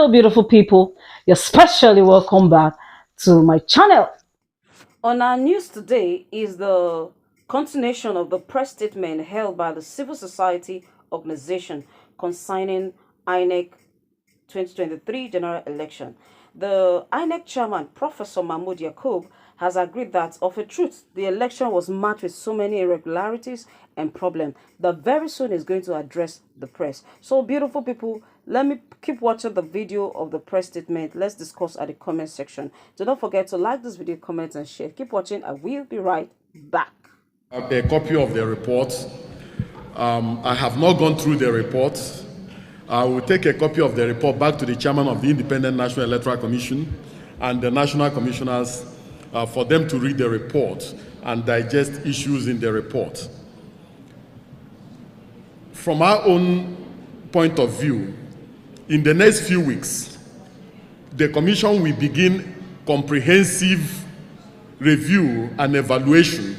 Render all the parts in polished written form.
Hello, beautiful people. You're specially welcome back to my channel. On our news today is the continuation of the press statement held by the civil society organization concerning Inec 2023 general election. The Inec chairman, Professor Mahmood has agreed that, of a truth, the election was marked with so many irregularities and problems that very soon is going to address the press. So, beautiful people, let me keep watching the video of the press statement. Let's discuss at the comment section. Do not forget to like this video, comment, and share. Keep watching. I will be right back. A copy of the report. I have not gone through the report. I will take a copy of the report back to the chairman of the Independent National Electoral Commission and the national commissioners for them to read the report and digest issues in the report. From our own point of view, in the next few weeks, the Commission will begin comprehensive review and evaluation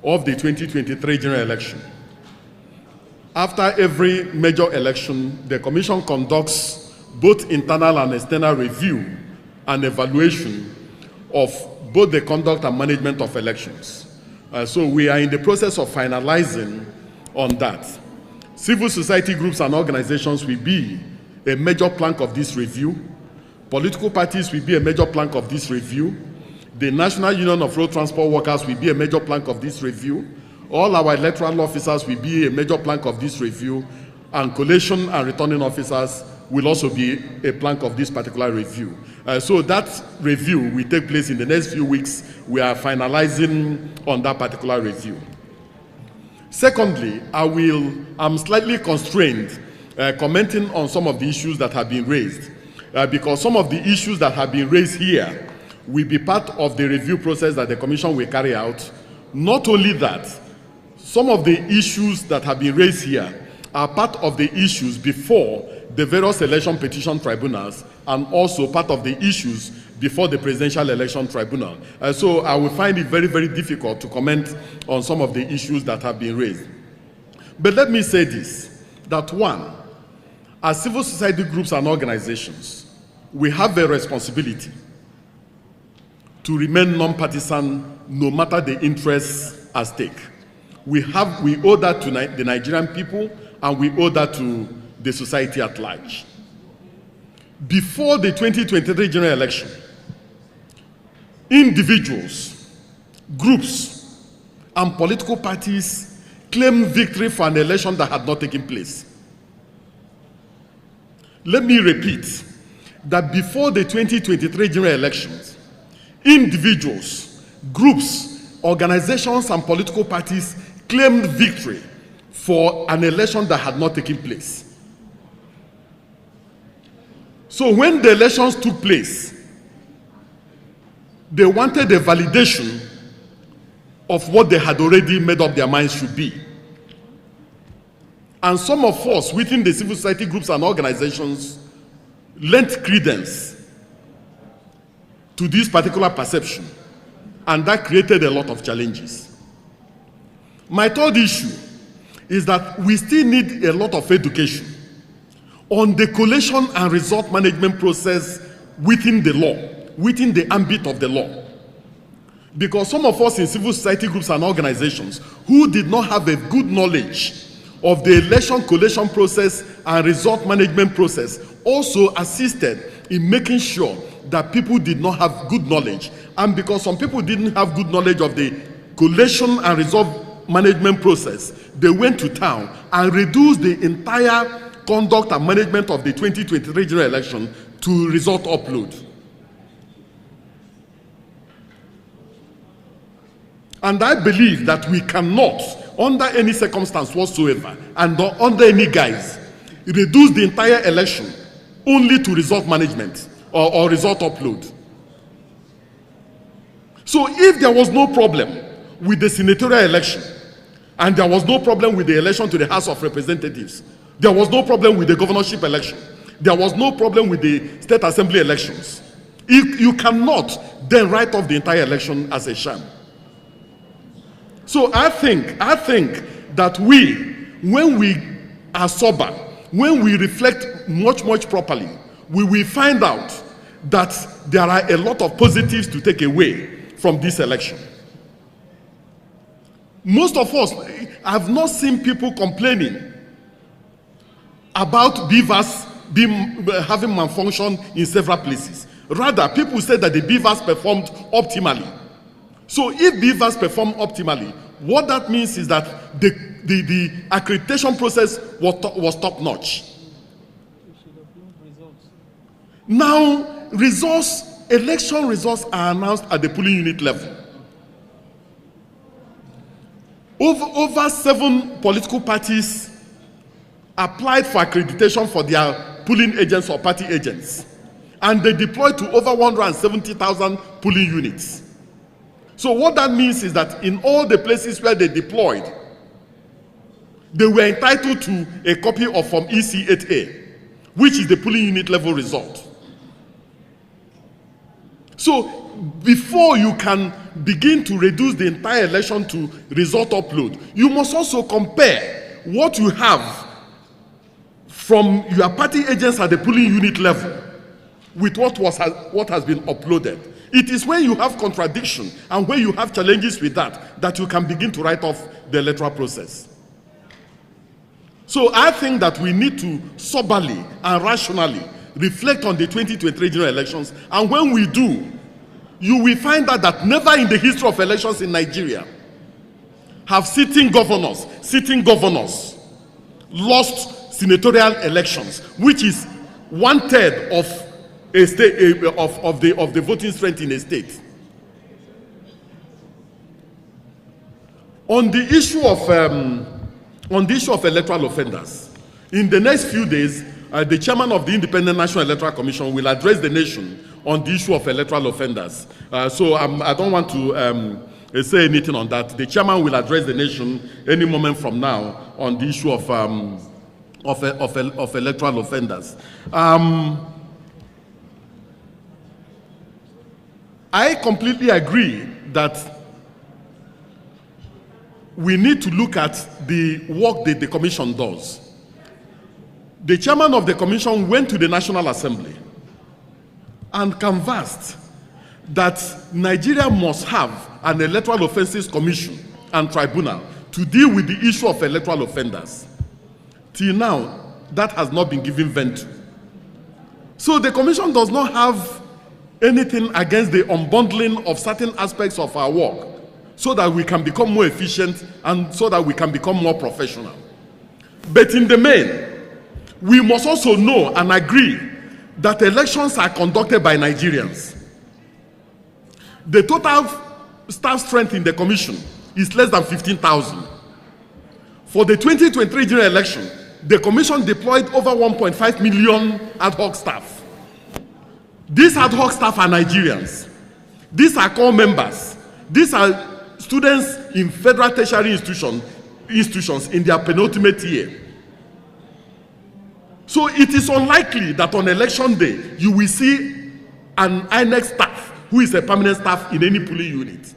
of the 2023 general election. After every major election, the Commission conducts both internal and external review and evaluation of both the conduct and management of elections. So we are in the process of finalizing on that. Civil society groups and organizations will be a major plank of this review. Political parties will be a major plank of this review. The National Union of Road Transport Workers will be a major plank of this review. All our electoral officers will be a major plank of this review, and collation and returning officers will also be a plank of this particular review. So that review will take place in the next few weeks. We are finalizing on that particular review. Secondly, I'm slightly constrained commenting on some of the issues that have been raised, because some of the issues that have been raised here will be part of the review process that the Commission will carry out. Not only that, some of the issues that have been raised here are part of the issues before the various election petition tribunals and also part of the issues before the Presidential Election Tribunal. So I will find it very, very difficult to comment on some of the issues that have been raised. But let me say this, that one, as civil society groups and organizations, we have a responsibility to remain non-partisan no matter the interests at stake. We owe that to the Nigerian people, and we owe that to the society at large. Before the 2023 general election, individuals, groups, and political parties claimed victory for an election that had not taken place. Let me repeat that before the 2023 general elections, individuals, groups, organizations, and political parties claimed victory for an election that had not taken place. So when the elections took place, they wanted a validation of what they had already made up their minds should be. And some of us within the civil society groups and organizations lent credence to this particular perception, and that created a lot of challenges. My third issue is that we still need a lot of education on the collation and result management process within the law, within the ambit of the law. Because some of us in civil society groups and organizations who did not have a good knowledge of the election collation process and result management process also assisted in making sure that people did not have good knowledge. And because some people didn't have good knowledge of the collation and result management process, they went to town and reduced the entire conduct and management of the 2023 general election to result upload. And I believe that we cannot, under any circumstance whatsoever, and under any guise, reduce the entire election only to result management or result upload. So if there was no problem with the senatorial election, and there was no problem with the election to the House of Representatives, there was no problem with the governorship election, there was no problem with the state assembly elections, you cannot then write off the entire election as a sham. So I think that when we are sober, when we reflect much properly, we will find out that there are a lot of positives to take away from this election. Most of us have not seen people complaining about Bavas having malfunction in several places. Rather, people say that the Bavas performed optimally. So if Bavas performed optimally, what that means is that the accreditation process was top-notch. Now, election results are announced at the polling unit level. Over 7 political parties applied for accreditation for their polling agents or party agents, and they deployed to over 170,000 polling units. So what that means is that in all the places where they deployed, they were entitled to a copy of Form EC8A, which is the polling unit level result. So before you can begin to reduce the entire election to result upload, you must also compare what you have from your party agents at the polling unit level with what has been uploaded. It is when you have contradiction and when you have challenges with that you can begin to write off the electoral process. So I think that we need to soberly and rationally reflect on the 2023 general elections, and when we do, you will find out that never in the history of elections in Nigeria have sitting governors lost senatorial elections, which is 1/3 of a state of the voting strength in a state. On the issue of electoral offenders, in the next few days, the chairman of the Independent National Electoral Commission will address the nation on the issue of electoral offenders. So I don't want to say anything on that. The chairman will address the nation any moment from now on the issue of electoral offenders. I completely agree that we need to look at the work that the commission does. The chairman of the commission went to the National Assembly and canvassed that Nigeria must have an electoral offences commission and tribunal to deal with the issue of electoral offenders. Till now, that has not been given vent to. So the commission does not have anything against the unbundling of certain aspects of our work so that we can become more efficient and so that we can become more professional. But in the main, we must also know and agree that elections are conducted by Nigerians. The total staff strength in the commission is less than 15,000. For the 2023 general election, the commission deployed over 1.5 million ad hoc staff. These ad hoc staff are Nigerians. These are core members. These are students in federal tertiary institutions in their penultimate year. So it is unlikely that on election day you will see an Inec staff who is a permanent staff in any polling unit.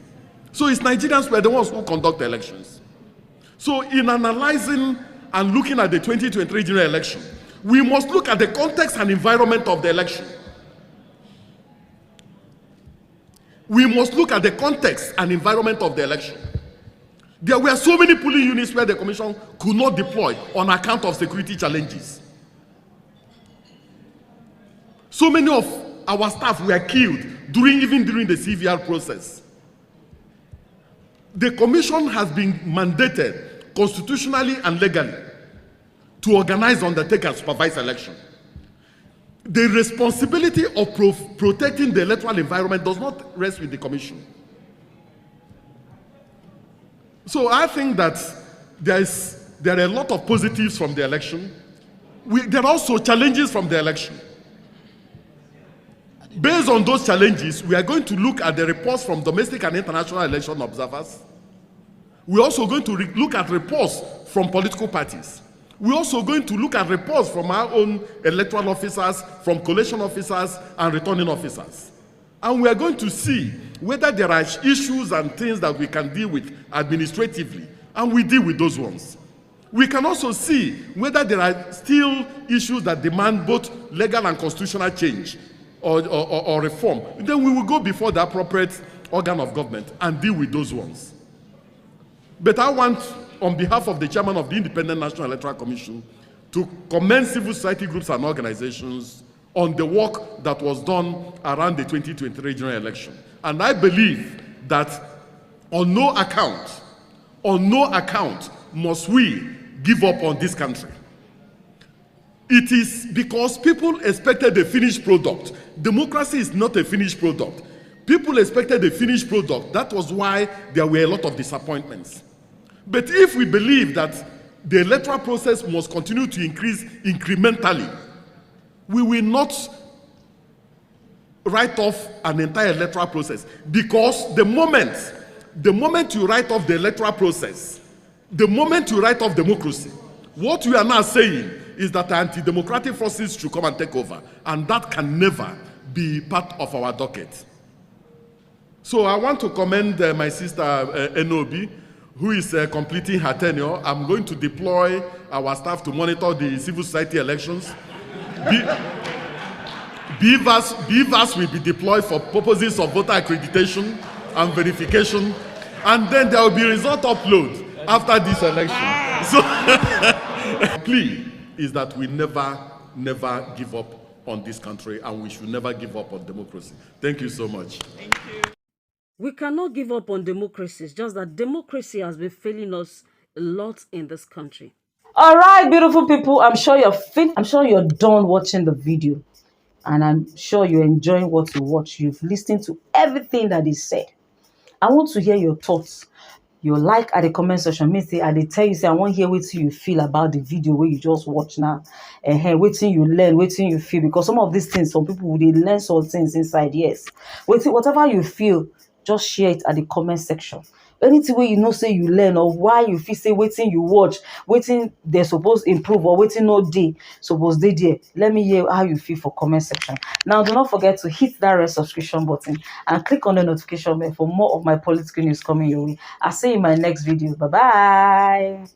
So it's Nigerians who are the ones who conduct elections. So in analyzing and looking at the 2023 general election, we must look at the context and environment of the election. We must look at the context and environment of the election. There were so many polling units where the commission could not deploy on account of security challenges. So many of our staff were killed even during the CVR process. The commission has been mandated constitutionally and legally to organize, undertake, and supervise election. The responsibility of protecting the electoral environment does not rest with the commission. So I think that there are a lot of positives from the election. There are also challenges from the election. Based on those challenges, we are going to look at the reports from domestic and international election observers. We're also going to look at reports from political parties. We're also going to look at reports from our own electoral officers, from collation officers, and returning officers. And we are going to see whether there are issues and things that we can deal with administratively, and we deal with those ones. We can also see whether there are still issues that demand both legal and constitutional change or reform. Then we will go before the appropriate organ of government and deal with those ones. But I want, on behalf of the chairman of the Independent National Electoral Commission, to commend civil society groups and organizations on the work that was done around the 2023 general election. And I believe that on no account must we give up on this country. It is because people expected a finished product. Democracy is not a finished product. People expected a finished product. That was why there were a lot of disappointments. But if we believe that the electoral process must continue to increase incrementally, we will not write off an entire electoral process, because the moment you write off the electoral process, the moment you write off democracy, what we are now saying is that anti-democratic forces should come and take over, and that can never be part of our docket. So I want to commend my sister Enobi, who is completing her tenure. I'm going to deploy our staff to monitor the civil society elections. Bavas will be deployed for purposes of voter accreditation and verification, and then there will be result upload after this election. So the plea is that we never give up on this country, and we should never give up on democracy. Thank you so much. Thank you. We cannot give up on democracy. It's just that democracy has been failing us a lot in this country. All right, beautiful people. I'm sure you're done watching the video, and I'm sure you're enjoying what you watch. You've listened to everything that is said. I want to hear your thoughts. Your like at the comment section. Me say, I dey tell you, say I want to hear what you feel about the video where you just watch now. Waiting you learn, waiting you feel, because some of these things, some people they learn some things inside. Yes, waiting whatever you feel, just share it at the comment section. Anything where you know say you learn, or why you feel say waiting you watch, waiting they're supposed improve, or waiting no day supposed they there. Let me hear how you feel for comment section. Now do not forget to hit that red subscription button and click on the notification bell for more of my political news coming your way. I'll see you in my next video. Bye bye.